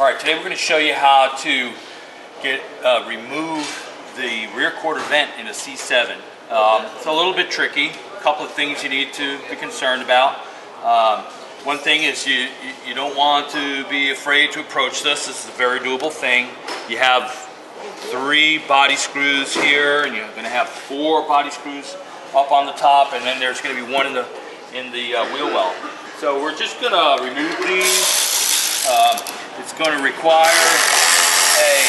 Alright, today we're going to show you how to remove the rear quarter vent in a C7. It's a little bit tricky. A couple of things you need to be concerned about. One thing is you don't want to be afraid to approach this. This is a very doable thing. You have 3 body screws here, and you're going to have 4 body screws up on the top, and then there's going to be one in the wheel well. So we're just going to remove these. It's going to require a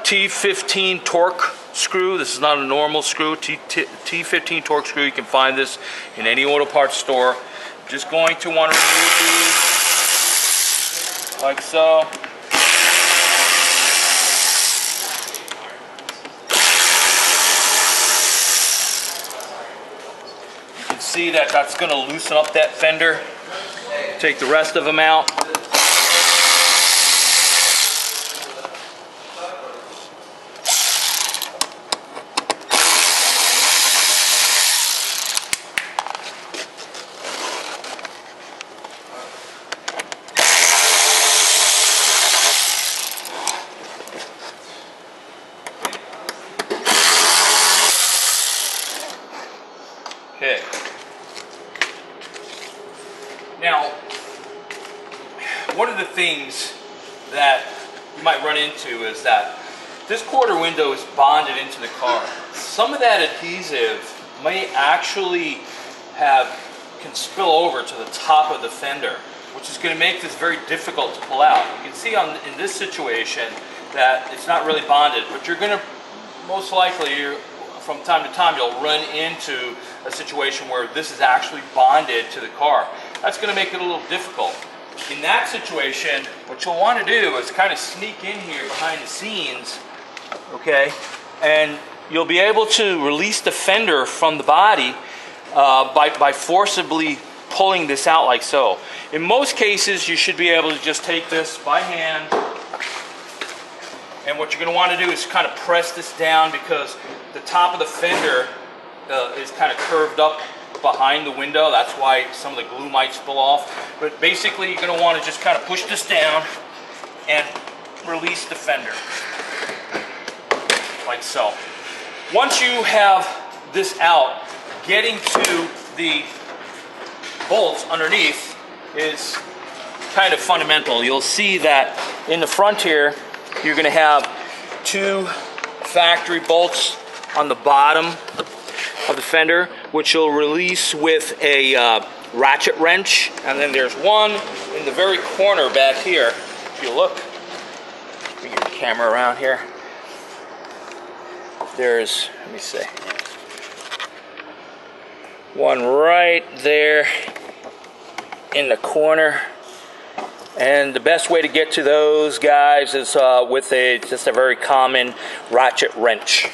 T15 torque screw. This is not a normal screw. T15 torque screw. You can find this in any auto parts store. Just going to want to remove these like so. You can see that that's going to loosen up that fender. Take the rest of them out. Okay. Now, one of the things that you might run into is that this quarter window is bonded into the car. Some of that adhesive may actually can spill over to the top of the fender, which is going to make this very difficult to pull out. You can see in this situation that it's not really bonded, but you're going to most likely, from time to time, you'll run into a situation where this is actually bonded to the car. That's going to make it a little difficult. In that situation, what you'll want to do is kind of sneak in here behind the scenes, okay, and you'll be able to release the fender from the body by forcibly pulling this out like so. In most cases, you should be able to just take this by hand, and what you're going to want to do is kind of press this down because the top of the fender is kind of curved up behind the window. That's why some of the glue might spill off. But basically, you're going to want to just kind of push this down and release the fender, like so. Once you have this out, getting to the bolts underneath is kind of fundamental. You'll see that in the front here, you're going to have 2 factory bolts on the bottom of the fender, which you'll release with a ratchet wrench, and then there's one in the very corner back here. If you look, bring your camera around here. There's, let me see, one right there in the corner. And the best way to get to those guys is with just a very common ratchet wrench.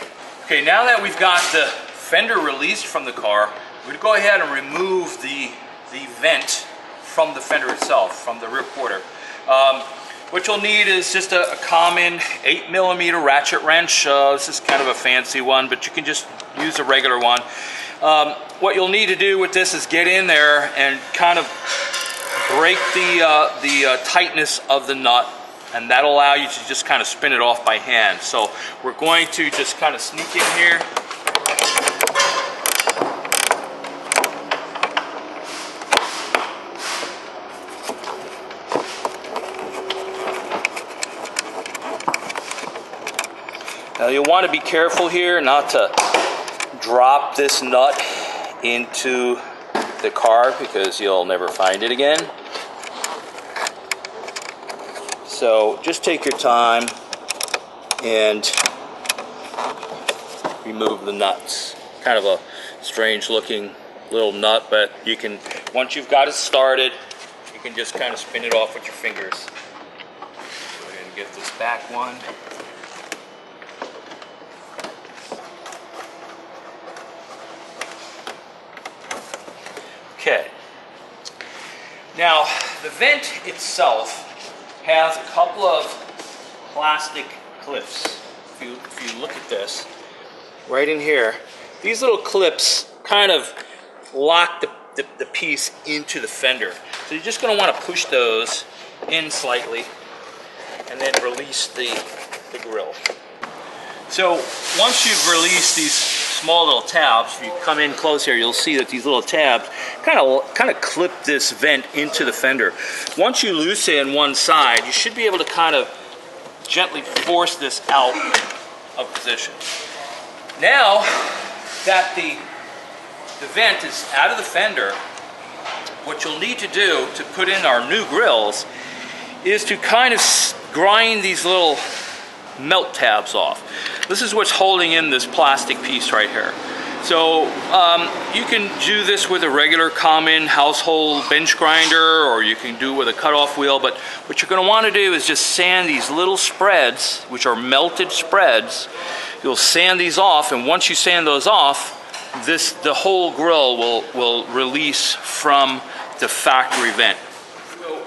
Okay, now that we've got the fender released from the car, we're going to go ahead and remove the vent from the fender itself, from the rear quarter. What you'll need is just a common 8mm ratchet wrench. This is kind of a fancy one, but you can just use a regular one. What you'll need to do with this is get in there and kind of break the tightness of the nut, and that'll allow you to just kind of spin it off by hand. So we're going to just kind of sneak in here. Now you'll want to be careful here not to drop this nut into the car because you'll never find it again. So just take your time and remove the nuts. Kind of a strange looking little nut, but you can, once you've got it started, you can just kind of spin it off with your fingers. Go ahead and get this back one. Okay. Now, the vent itself has a couple of plastic clips. If you look at this, right in here, these little clips kind of lock the piece into the fender. So you're just going to want to push those in slightly, and then release the grill. So once you've released these small little tabs, if you come in close here, you'll see that these little tabs kind of clip this vent into the fender. Once you loosen one side, you should be able to kind of gently force this out of position. Now that the vent is out of the fender, what you'll need to do to put in our new grills is to kind of grind these little melt tabs off. This is what's holding in this plastic piece right here. So you can do this with a regular common household bench grinder, or you can do it with a cutoff wheel, but what you're going to want to do is just sand these little spreads, which are melted spreads. You'll sand these off, and once you sand those off, the whole grill will release from the factory vent.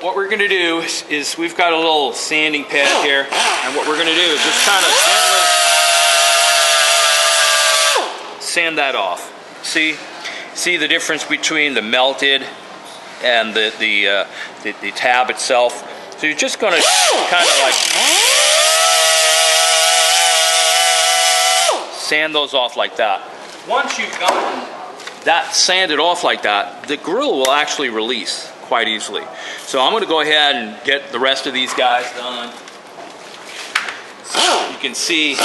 What we're going to do is we've got a little sanding pad here, and what we're going to do is just kind of gently sand that off. See the difference between the melted and the tab itself. So you're just going to kind of like sand those off like that. Once you've gotten that sanded off like that, the grill will actually release quite easily. So I'm going to go ahead and get the rest of these guys done. So you can see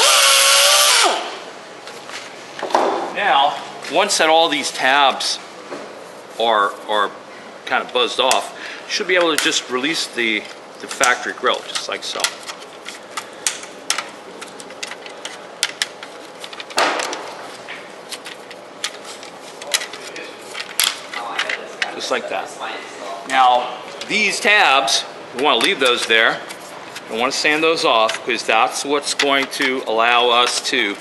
now, once that all these tabs are kind of buzzed off, you should be able to just release the factory grill, just like so. Just like that. Now, these tabs, we want to leave those there. We want to sand those off because that's what's going to allow us to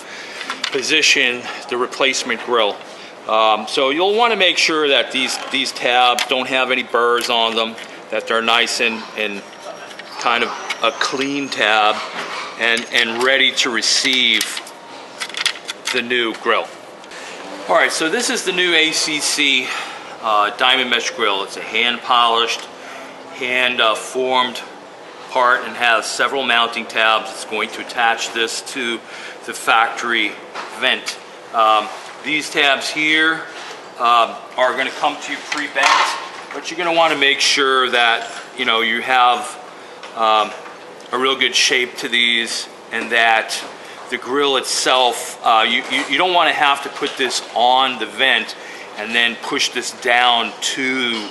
position the replacement grill. So you'll want to make sure that these tabs don't have any burrs on them, that they're nice and kind of a clean tab and ready to receive the new grill. All right, so this is the new ACC diamond mesh grill. It's a hand-polished, hand-formed part and has several mounting tabs. It's going to attach this to the factory vent. These tabs here are going to come to you pre-bent, but you're going to want to make sure that you have a real good shape to these, and that the grill itself, you don't want to have to put this on the vent and then push this down to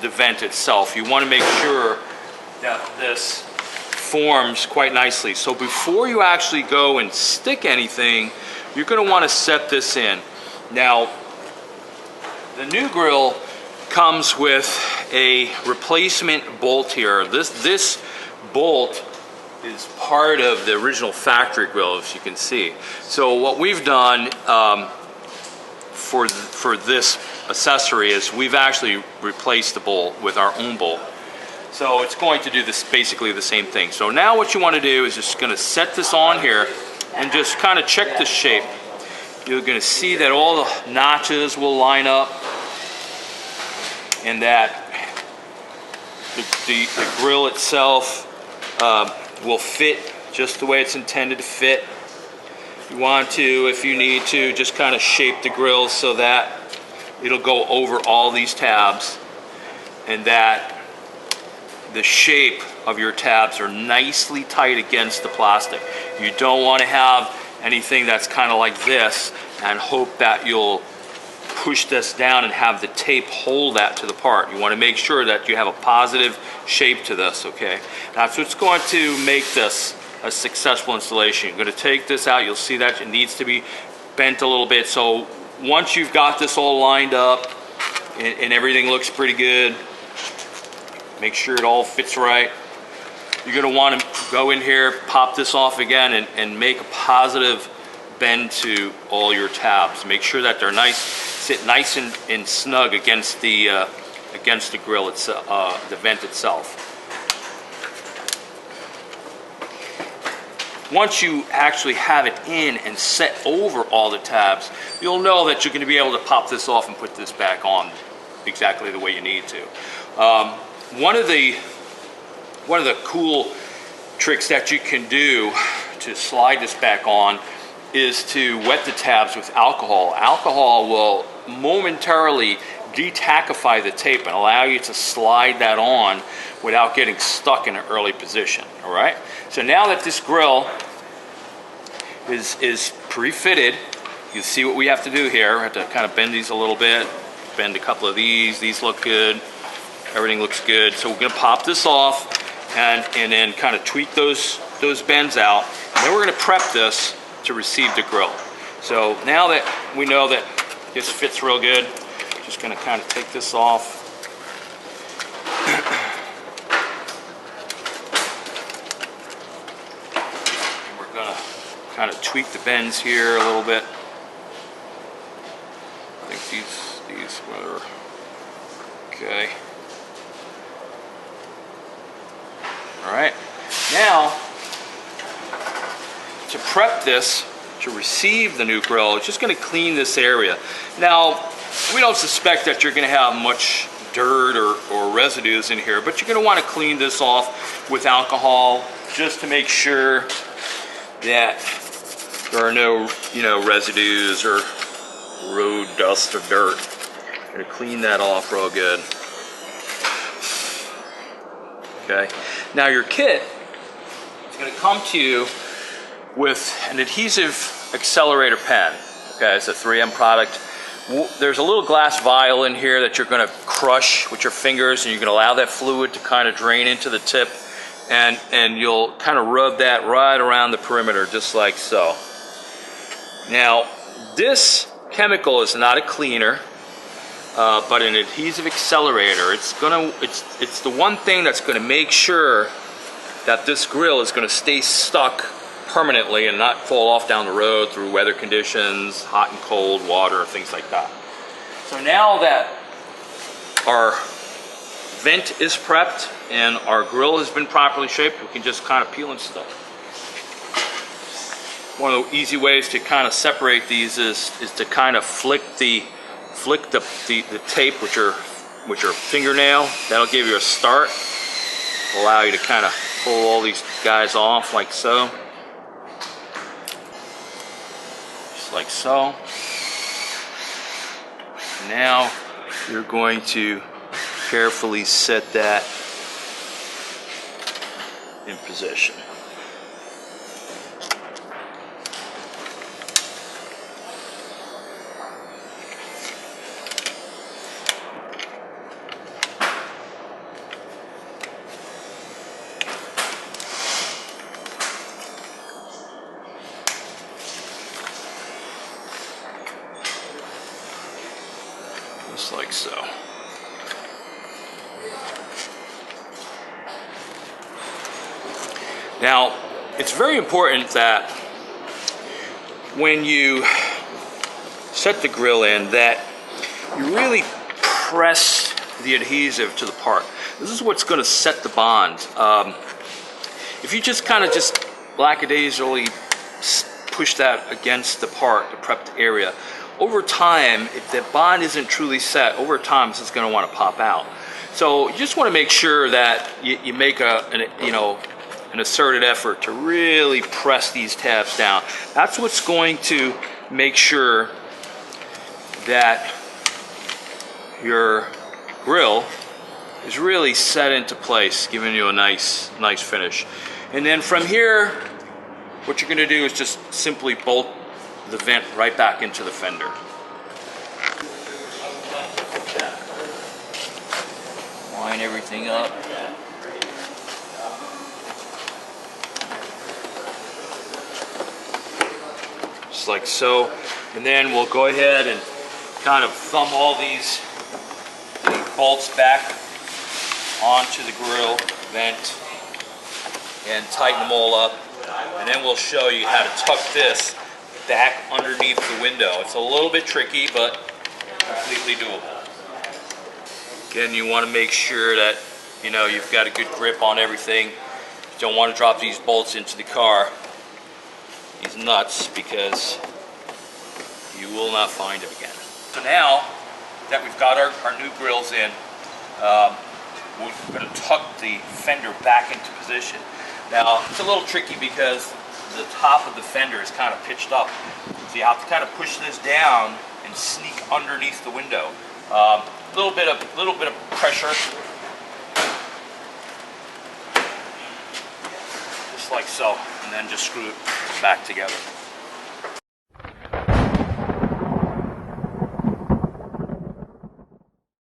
the vent itself. You want to make sure that this forms quite nicely. So before you actually go and stick anything, you're going to want to set this in. Now, the new grill comes with a replacement bolt here. This bolt is part of the original factory grill, as you can see. So what we've done for this accessory is we've actually replaced the bolt with our own bolt. So it's going to do this basically the same thing. So now what you want to do is just going to set this on here and just kind of check the shape. You're going to see that all the notches will line up and that the grill itself will fit just the way it's intended to fit. You want to, if you need to, just kind of shape the grill so that it'll go over all these tabs and that the shape of your tabs are nicely tight against the plastic. You don't want to have anything that's kind of like this and hope that you'll push this down and have the tape hold that to the part. You want to make sure that you have a positive shape to this, okay? That's what's going to make this a successful installation. You're going to take this out, you'll see that it needs to be bent a little bit. So once you've got this all lined up and everything looks pretty good, make sure it all fits right, you're going to want to go in here, pop this off again, and make a positive bend to all your tabs. Make sure that they're nice, sit nice and snug against the grill itself, the vent itself. Once you actually have it in and set over all the tabs, you'll know that you're going to be able to pop this off and put this back on exactly the way you need to. One of the one of the cool tricks that you can do to slide this back on is to wet the tabs with alcohol. Alcohol will momentarily detackify the tape and allow you to slide that on without getting stuck in an early position. All right. So now that this grill is pre-fitted, you see what we have to do here. We have to kind of bend these a little bit, bend a couple of these. These look good. Everything looks good. So we're going to pop this off and then kind of tweak those bends out. And then we're going to prep this to receive the grill. So now that we know that this fits real good, just going to kind of take this off. And we're going to kind of tweak the bends here a little bit. I think these were okay. All right. Now, to prep this to receive the new grill, it's just going to clean this area. Now, we don't suspect that you're going to have much dirt or residues in here, but you're going to want to clean this off with alcohol just to make sure that there are no, residues or road dust or dirt. I'm going to clean that off real good. Okay. Now your kit is going to come to you with an adhesive accelerator pen. Okay, it's a 3M product. There's a little glass vial in here that you're going to crush with your fingers, and you're going to allow that fluid to kind of drain into the tip, and you'll kind of rub that right around the perimeter, just like so. Now, this chemical is not a cleaner, but an adhesive accelerator. It's the one thing that's going to make sure that this grill is going to stay stuck permanently and not fall off down the road through weather conditions, hot and cold water, things like that. So now that our vent is prepped and our grill has been properly shaped, we can just kind of peel and stuff. One of the easy ways to kind of separate these is to kind of flick the tape with your fingernail. That'll give you a start. Allow you to kind of pull all these guys off like so. Just like so. Now you're going to carefully set that in position. Just like so. Now, it's very important that when you set the grill in, that you really press the adhesive to the part. This is what's going to set the bond. If you just kind of lackadaisically push that against the part, the prepped area, over time, if the bond isn't truly set, over time this is going to want to pop out. So you just want to make sure that you make an asserted effort to really press these tabs down. That's what's going to make sure that your grill is really set into place, giving you a nice finish. And then from here, what you're going to do is just simply bolt the vent right back into the fender. Line everything up. Just like so. And then we'll go ahead and kind of thumb all these bolts back onto the grill vent and tighten them all up. And then we'll show you how to tuck this back underneath the window. It's a little bit tricky, but completely doable. Again, you want to make sure that you've got a good grip on everything. You don't want to drop these bolts into the car, these nuts, because you will not find them again. So now that we've got our new grills in, we're going to tuck the fender back into position. Now, it's a little tricky because the top of the fender is kind of pitched up. So you have to kind of push this down and sneak underneath the window. A little bit of pressure. Just like so. And then just screw it back together.